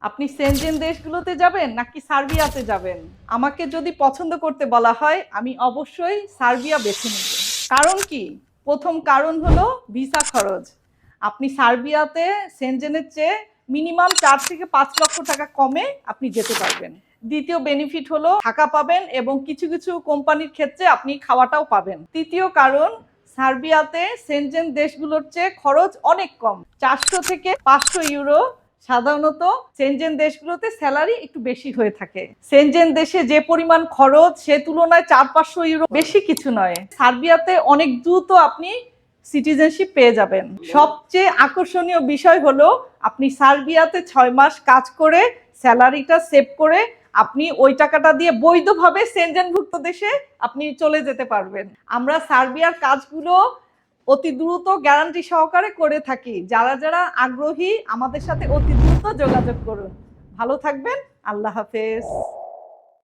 আপনি সেনজেন দেশগুলোতে যাবেন নাকি সার্বিয়াতে যাবেন? আমাকে যদি পছন্দ করতে বলা হয় আমি অবশ্যই সার্বিয়া বেছে নেব। কারণ কি? প্রথম কারণ হলো ভিসা খরচ। আপনি সার্বিয়াতে সেনজেনের চেয়ে মিনিমাম 4 থেকে 5 লক্ষ টাকা কমে আপনি যেতে পারবেন। দ্বিতীয় বেনিফিট হলো থাকা পাবেন এবং কিছু কিছু কোম্পানির ক্ষেত্রে আপনি খাওয়াটাও পাবেন। তৃতীয় কারণ, সার্বিয়াতে সেনজেন দেশগুলোর চেয়ে খরচ অনেক কম। 400 থেকে 500 ইউরো। সাধারণত সেনজেন দেশগুলোতে স্যালারি একটু বেশি হয়ে থাকে। সেনজেন দেশে যে পরিমাণ খরচ সে তুলনায় 400-500 ইউরো বেশি কিছু নয়। সার্বিয়াতে অনেক দ্রুত আপনি সিটিজেনশিপ পেয়ে যাবেন। সবচেয়ে আকর্ষণীয় বিষয় হলো আপনি সার্বিয়াতে 6 মাস কাজ করে স্যালারিটা সেভ করে আপনি ওই টাকাটা দিয়ে বৈধভাবে সেনজেনভুক্ত দেশে আপনি চলে যেতে পারবেন। আমরা সার্বিয়ার কাজগুলো অতি দ্রুত গ্যারান্টি সহকারে করে থাকি। যারা যারা আগ্রহী আমাদের সাথে অতি দ্রুত যোগাযোগ করুন। ভালো থাকবেন। আল্লাহ হাফেজ।